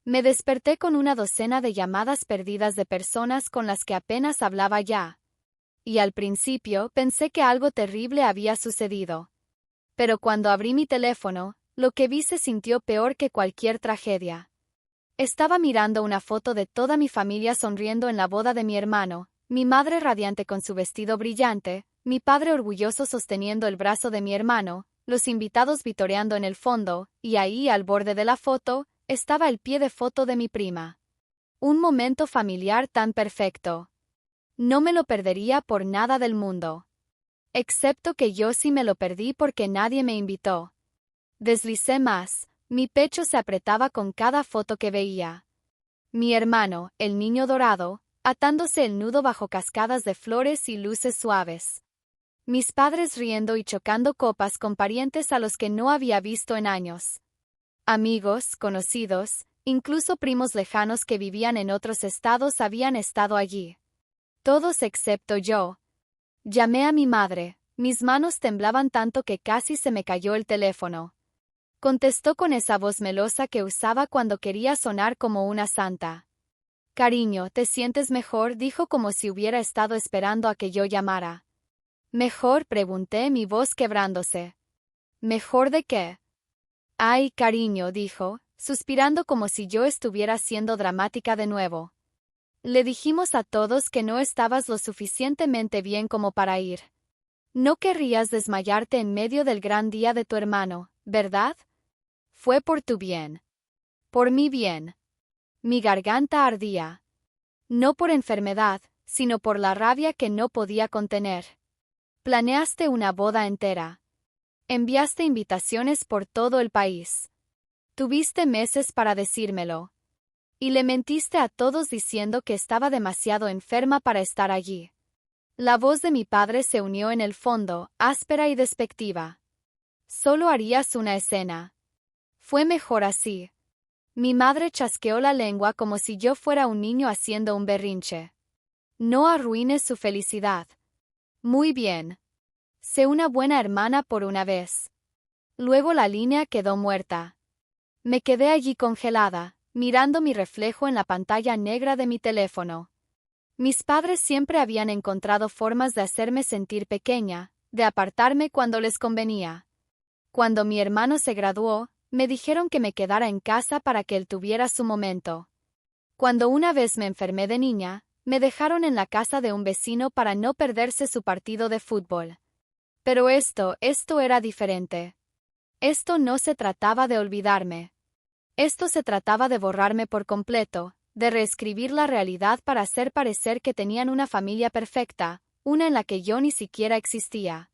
Me desperté con una docena de llamadas perdidas de personas con las que apenas hablaba ya. Y al principio pensé que algo terrible había sucedido. Pero cuando abrí mi teléfono, lo que vi se sintió peor que cualquier tragedia. Estaba mirando una foto de toda mi familia sonriendo en la boda de mi hermano, mi madre radiante con su vestido brillante, mi padre orgulloso sosteniendo el brazo de mi hermano, los invitados vitoreando en el fondo, y ahí, al borde de la foto, estaba el pie de foto de mi prima. Un momento familiar tan perfecto. No me lo perdería por nada del mundo. Excepto que yo sí me lo perdí porque nadie me invitó. Deslicé más, mi pecho se apretaba con cada foto que veía. Mi hermano, el niño dorado, atándose el nudo bajo cascadas de flores y luces suaves. Mis padres riendo y chocando copas con parientes a los que no había visto en años. Amigos, conocidos, incluso primos lejanos que vivían en otros estados habían estado allí. Todos excepto yo. Llamé a mi madre, mis manos temblaban tanto que casi se me cayó el teléfono. Contestó con esa voz melosa que usaba cuando quería sonar como una santa. Cariño, ¿te sientes mejor?, dijo como si hubiera estado esperando a que yo llamara. ¿Mejor?, pregunté, mi voz quebrándose. ¿Mejor de qué? Ay, cariño, dijo, suspirando como si yo estuviera siendo dramática de nuevo. Le dijimos a todos que no estabas lo suficientemente bien como para ir. No querrías desmayarte en medio del gran día de tu hermano, ¿verdad? Fue por tu bien. Por mi bien. Mi garganta ardía. No por enfermedad, sino por la rabia que no podía contener. Planeaste una boda entera. Enviaste invitaciones por todo el país. Tuviste meses para decírmelo. Y le mentiste a todos diciendo que estaba demasiado enferma para estar allí. La voz de mi padre se unió en el fondo, áspera y despectiva. Solo harías una escena. Fue mejor así. Mi madre chasqueó la lengua como si yo fuera un niño haciendo un berrinche. No arruines su felicidad. Muy bien. Sé una buena hermana por una vez. Luego la línea quedó muerta. Me quedé allí congelada, mirando mi reflejo en la pantalla negra de mi teléfono. Mis padres siempre habían encontrado formas de hacerme sentir pequeña, de apartarme cuando les convenía. Cuando mi hermano se graduó, me dijeron que me quedara en casa para que él tuviera su momento. Cuando una vez me enfermé de niña, me dejaron en la casa de un vecino para no perderse su partido de fútbol. Pero esto era diferente. Esto no se trataba de olvidarme. Esto se trataba de borrarme por completo, de reescribir la realidad para hacer parecer que tenían una familia perfecta, una en la que yo ni siquiera existía.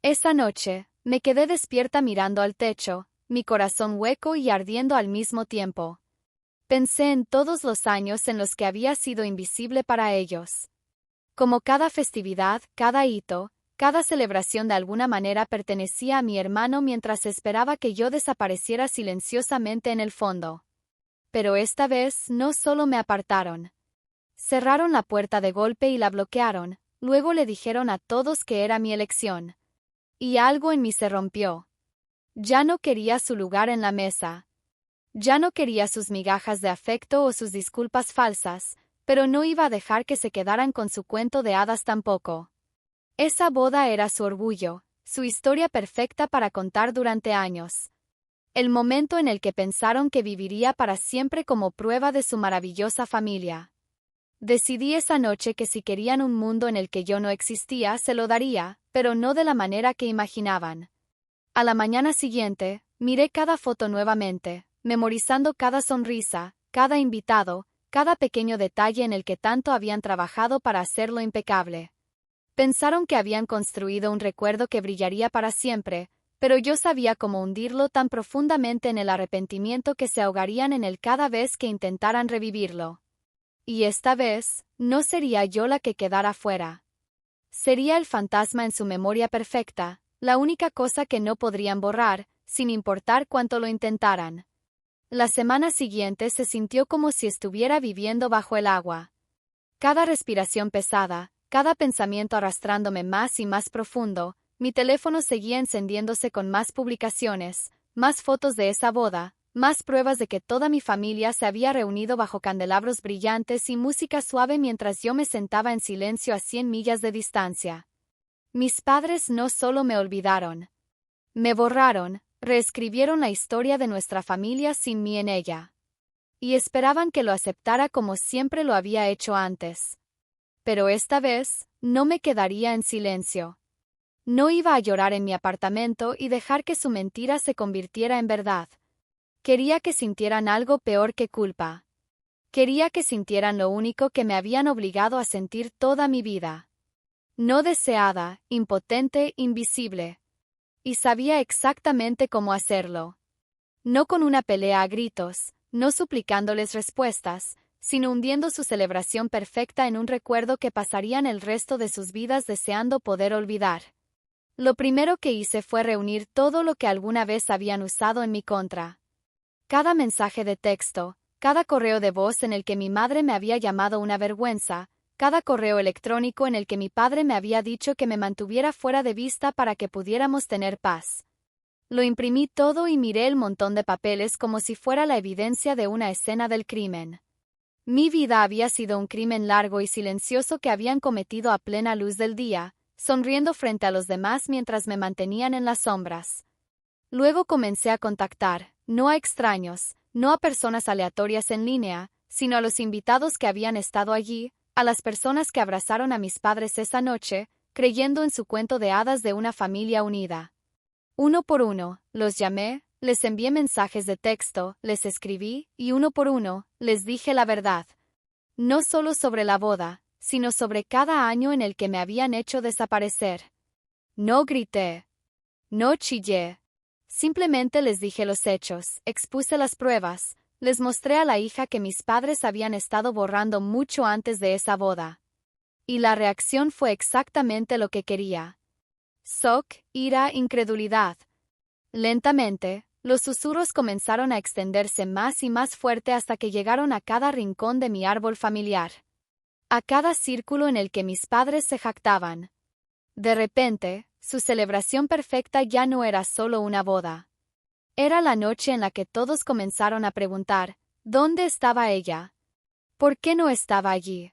Esa noche, me quedé despierta mirando al techo, mi corazón hueco y ardiendo al mismo tiempo. Pensé en todos los años en los que había sido invisible para ellos. Como cada festividad, cada hito, cada celebración de alguna manera pertenecía a mi hermano mientras esperaba que yo desapareciera silenciosamente en el fondo. Pero esta vez no solo me apartaron. Cerraron la puerta de golpe y la bloquearon, luego le dijeron a todos que era mi elección. Y algo en mí se rompió. Ya no quería su lugar en la mesa. Ya no quería sus migajas de afecto o sus disculpas falsas, pero no iba a dejar que se quedaran con su cuento de hadas tampoco. Esa boda era su orgullo, su historia perfecta para contar durante años. El momento en el que pensaron que viviría para siempre como prueba de su maravillosa familia. Decidí esa noche que si querían un mundo en el que yo no existía, se lo daría, pero no de la manera que imaginaban. A la mañana siguiente, miré cada foto nuevamente, memorizando cada sonrisa, cada invitado, cada pequeño detalle en el que tanto habían trabajado para hacerlo impecable. Pensaron que habían construido un recuerdo que brillaría para siempre, pero yo sabía cómo hundirlo tan profundamente en el arrepentimiento que se ahogarían en él cada vez que intentaran revivirlo. Y esta vez, no sería yo la que quedara fuera. Sería el fantasma en su memoria perfecta, la única cosa que no podrían borrar, sin importar cuánto lo intentaran. La semana siguiente se sintió como si estuviera viviendo bajo el agua. Cada respiración pesada, cada pensamiento arrastrándome más y más profundo, mi teléfono seguía encendiéndose con más publicaciones, más fotos de esa boda, Más pruebas de que toda mi familia se había reunido bajo candelabros brillantes y música suave mientras yo me sentaba en silencio a 100 millas de distancia. Mis padres no solo me olvidaron. Me borraron, reescribieron la historia de nuestra familia sin mí en ella. Y esperaban que lo aceptara como siempre lo había hecho antes. Pero esta vez, no me quedaría en silencio. No iba a llorar en mi apartamento y dejar que su mentira se convirtiera en verdad. Quería que sintieran algo peor que culpa. Quería que sintieran lo único que me habían obligado a sentir toda mi vida. No deseada, impotente, invisible. Y sabía exactamente cómo hacerlo. No con una pelea a gritos, no suplicándoles respuestas, sino hundiendo su celebración perfecta en un recuerdo que pasarían el resto de sus vidas deseando poder olvidar. Lo primero que hice fue reunir todo lo que alguna vez habían usado en mi contra. Cada mensaje de texto, cada correo de voz en el que mi madre me había llamado una vergüenza, cada correo electrónico en el que mi padre me había dicho que me mantuviera fuera de vista para que pudiéramos tener paz. Lo imprimí todo y miré el montón de papeles como si fuera la evidencia de una escena del crimen. Mi vida había sido un crimen largo y silencioso que habían cometido a plena luz del día, sonriendo frente a los demás mientras me mantenían en las sombras. Luego comencé a contactar, no a extraños, no a personas aleatorias en línea, sino a los invitados que habían estado allí, a las personas que abrazaron a mis padres esa noche, creyendo en su cuento de hadas de una familia unida. Uno por uno, los llamé, les envié mensajes de texto, les escribí, y uno por uno, les dije la verdad. No solo sobre la boda, sino sobre cada año en el que me habían hecho desaparecer. No grité. No chillé. Simplemente les dije los hechos, expuse las pruebas, les mostré a la hija que mis padres habían estado borrando mucho antes de esa boda. Y la reacción fue exactamente lo que quería. Shock, ira, incredulidad. Lentamente, los susurros comenzaron a extenderse más y más fuerte hasta que llegaron a cada rincón de mi árbol familiar. A cada círculo en el que mis padres se jactaban. De repente, su celebración perfecta ya no era solo una boda. Era la noche en la que todos comenzaron a preguntar, ¿dónde estaba ella? ¿Por qué no estaba allí?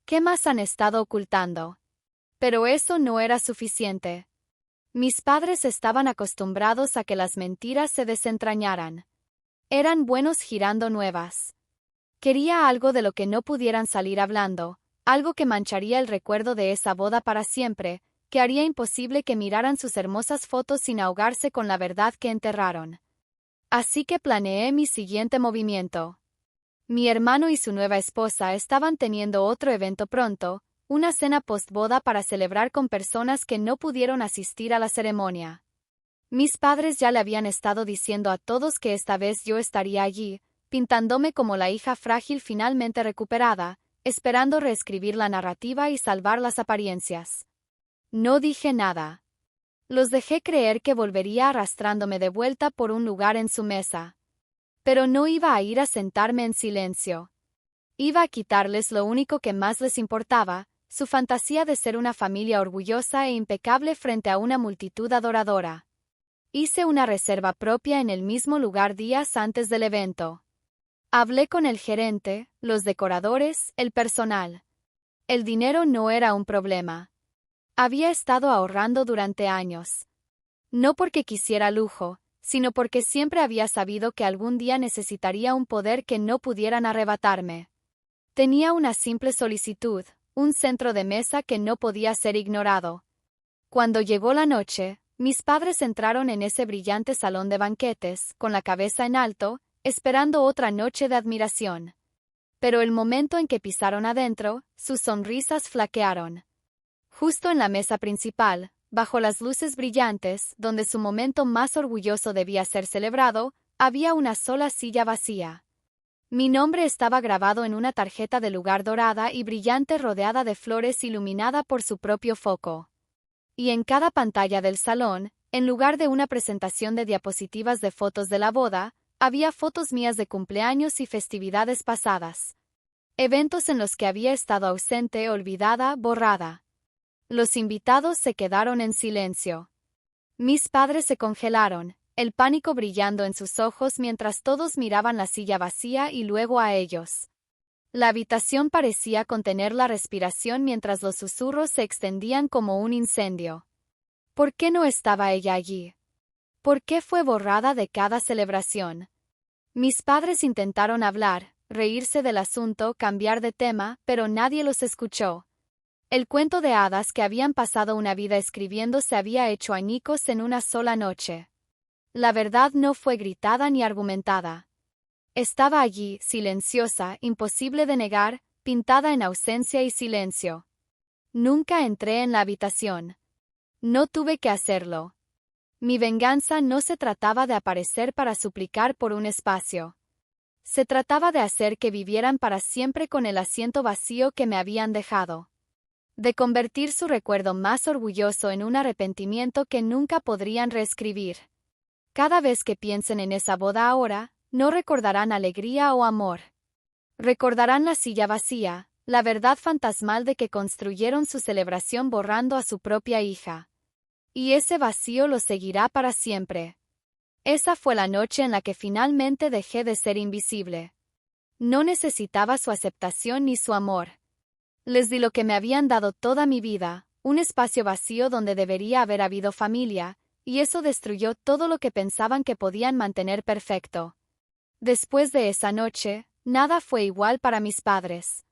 ¿Qué más han estado ocultando? Pero eso no era suficiente. Mis padres estaban acostumbrados a que las mentiras se desentrañaran. Eran buenos girando nuevas. Quería algo de lo que no pudieran salir hablando, algo que mancharía el recuerdo de esa boda para siempre, que haría imposible que miraran sus hermosas fotos sin ahogarse con la verdad que enterraron. Así que planeé mi siguiente movimiento. Mi hermano y su nueva esposa estaban teniendo otro evento pronto, una cena postboda para celebrar con personas que no pudieron asistir a la ceremonia. Mis padres ya le habían estado diciendo a todos que esta vez yo estaría allí, pintándome como la hija frágil finalmente recuperada, esperando reescribir la narrativa y salvar las apariencias. No dije nada. Los dejé creer que volvería arrastrándome de vuelta por un lugar en su mesa. Pero no iba a ir a sentarme en silencio. Iba a quitarles lo único que más les importaba, su fantasía de ser una familia orgullosa e impecable frente a una multitud adoradora. Hice una reserva propia en el mismo lugar días antes del evento. Hablé con el gerente, los decoradores, el personal. El dinero no era un problema. Había estado ahorrando durante años. No porque quisiera lujo, sino porque siempre había sabido que algún día necesitaría un poder que no pudieran arrebatarme. Tenía una simple solicitud, un centro de mesa que no podía ser ignorado. Cuando llegó la noche, mis padres entraron en ese brillante salón de banquetes, con la cabeza en alto, esperando otra noche de admiración. Pero el momento en que pisaron adentro, sus sonrisas flaquearon. Justo en la mesa principal, bajo las luces brillantes, donde su momento más orgulloso debía ser celebrado, había una sola silla vacía. Mi nombre estaba grabado en una tarjeta de lugar dorada y brillante rodeada de flores iluminada por su propio foco. Y en cada pantalla del salón, en lugar de una presentación de diapositivas de fotos de la boda, había fotos mías de cumpleaños y festividades pasadas. Eventos en los que había estado ausente, olvidada, borrada. Los invitados se quedaron en silencio. Mis padres se congelaron, el pánico brillando en sus ojos mientras todos miraban la silla vacía y luego a ellos. La habitación parecía contener la respiración mientras los susurros se extendían como un incendio. ¿Por qué no estaba ella allí? ¿Por qué fue borrada de cada celebración? Mis padres intentaron hablar, reírse del asunto, cambiar de tema, pero nadie los escuchó. El cuento de hadas que habían pasado una vida escribiendo se había hecho añicos en una sola noche. La verdad no fue gritada ni argumentada. Estaba allí, silenciosa, imposible de negar, pintada en ausencia y silencio. Nunca entré en la habitación. No tuve que hacerlo. Mi venganza no se trataba de aparecer para suplicar por un espacio. Se trataba de hacer que vivieran para siempre con el asiento vacío que me habían dejado. De convertir su recuerdo más orgulloso en un arrepentimiento que nunca podrían reescribir. Cada vez que piensen en esa boda ahora, no recordarán alegría o amor. Recordarán la silla vacía, la verdad fantasmal de que construyeron su celebración borrando a su propia hija. Y ese vacío los seguirá para siempre. Esa fue la noche en la que finalmente dejé de ser invisible. No necesitaba su aceptación ni su amor. Les di lo que me habían dado toda mi vida, un espacio vacío donde debería haber habido familia, y eso destruyó todo lo que pensaban que podían mantener perfecto. Después de esa noche, nada fue igual para mis padres.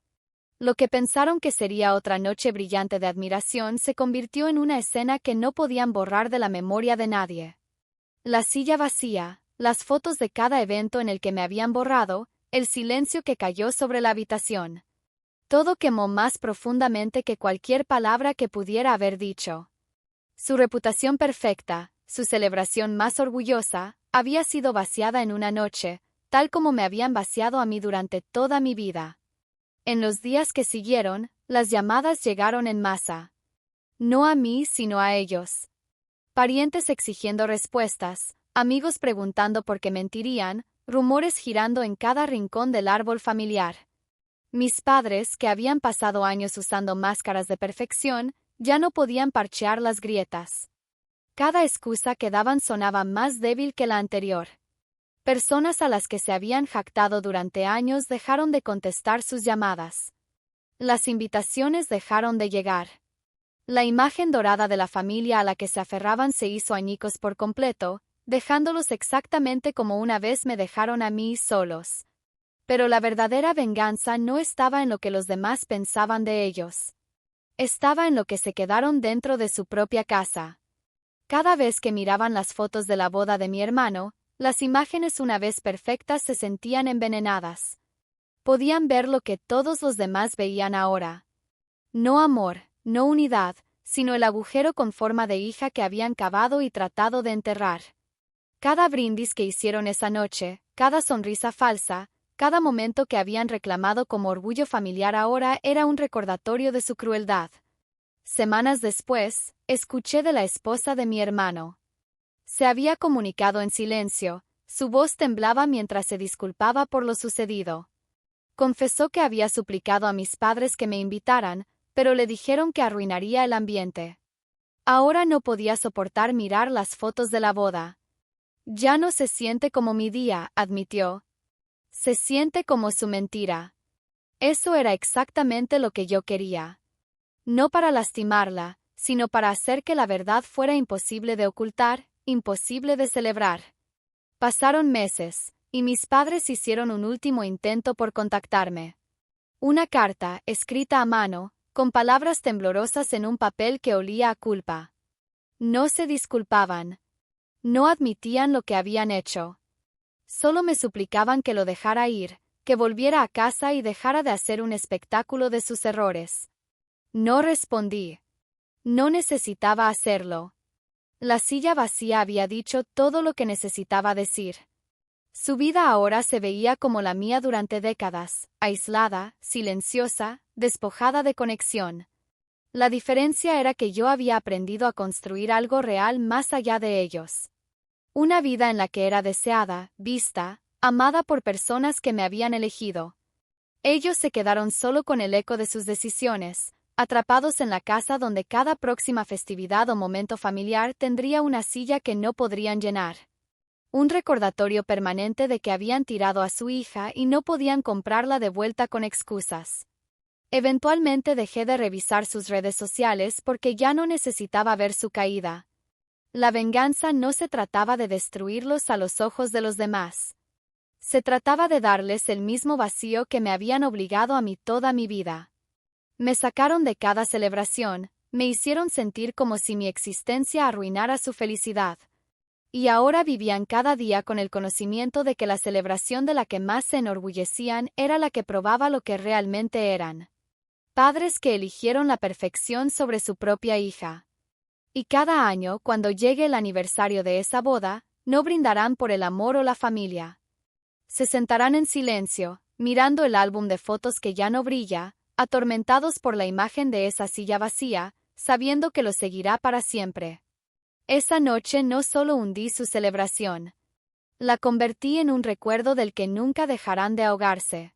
Lo que pensaron que sería otra noche brillante de admiración se convirtió en una escena que no podían borrar de la memoria de nadie. La silla vacía, las fotos de cada evento en el que me habían borrado, el silencio que cayó sobre la habitación. Todo quemó más profundamente que cualquier palabra que pudiera haber dicho. Su reputación perfecta, su celebración más orgullosa, había sido vaciada en una noche, tal como me habían vaciado a mí durante toda mi vida. En los días que siguieron, las llamadas llegaron en masa. No a mí, sino a ellos. Parientes exigiendo respuestas, amigos preguntando por qué mentirían, rumores girando en cada rincón del árbol familiar. Mis padres, que habían pasado años usando máscaras de perfección, ya no podían parchear las grietas. Cada excusa que daban sonaba más débil que la anterior. Personas a las que se habían jactado durante años dejaron de contestar sus llamadas. Las invitaciones dejaron de llegar. La imagen dorada de la familia a la que se aferraban se hizo añicos por completo, dejándolos exactamente como una vez me dejaron a mí solos. Pero la verdadera venganza no estaba en lo que los demás pensaban de ellos. Estaba en lo que se quedaron dentro de su propia casa. Cada vez que miraban las fotos de la boda de mi hermano, las imágenes una vez perfectas se sentían envenenadas. Podían ver lo que todos los demás veían ahora. No amor, no unidad, sino el agujero con forma de hija que habían cavado y tratado de enterrar. Cada brindis que hicieron esa noche, cada sonrisa falsa, cada momento que habían reclamado como orgullo familiar ahora era un recordatorio de su crueldad. Semanas después, escuché de la esposa de mi hermano. Se había comunicado en silencio, su voz temblaba mientras se disculpaba por lo sucedido. Confesó que había suplicado a mis padres que me invitaran, pero le dijeron que arruinaría el ambiente. Ahora no podía soportar mirar las fotos de la boda. Ya no se siente como mi día, admitió. Se siente como su mentira. Eso era exactamente lo que yo quería. No para lastimarla, sino para hacer que la verdad fuera imposible de ocultar, imposible de celebrar. Pasaron meses, y mis padres hicieron un último intento por contactarme. Una carta, escrita a mano, con palabras temblorosas en un papel que olía a culpa. No se disculpaban. No admitían lo que habían hecho. Solo me suplicaban que lo dejara ir, que volviera a casa y dejara de hacer un espectáculo de sus errores. No respondí. No necesitaba hacerlo. La silla vacía había dicho todo lo que necesitaba decir. Su vida ahora se veía como la mía durante décadas, aislada, silenciosa, despojada de conexión. La diferencia era que yo había aprendido a construir algo real más allá de ellos. Una vida en la que era deseada, vista, amada por personas que me habían elegido. Ellos se quedaron solo con el eco de sus decisiones, atrapados en la casa donde cada próxima festividad o momento familiar tendría una silla que no podrían llenar. Un recordatorio permanente de que habían tirado a su hija y no podían comprarla de vuelta con excusas. Eventualmente dejé de revisar sus redes sociales porque ya no necesitaba ver su caída. La venganza no se trataba de destruirlos a los ojos de los demás. Se trataba de darles el mismo vacío que me habían obligado a mí toda mi vida. Me sacaron de cada celebración, me hicieron sentir como si mi existencia arruinara su felicidad. Y ahora vivían cada día con el conocimiento de que la celebración de la que más se enorgullecían era la que probaba lo que realmente eran. Padres que eligieron la perfección sobre su propia hija. Y cada año, cuando llegue el aniversario de esa boda, no brindarán por el amor o la familia. Se sentarán en silencio, mirando el álbum de fotos que ya no brilla, atormentados por la imagen de esa silla vacía, sabiendo que lo seguirá para siempre. Esa noche no solo hundí su celebración. La convertí en un recuerdo del que nunca dejarán de ahogarse.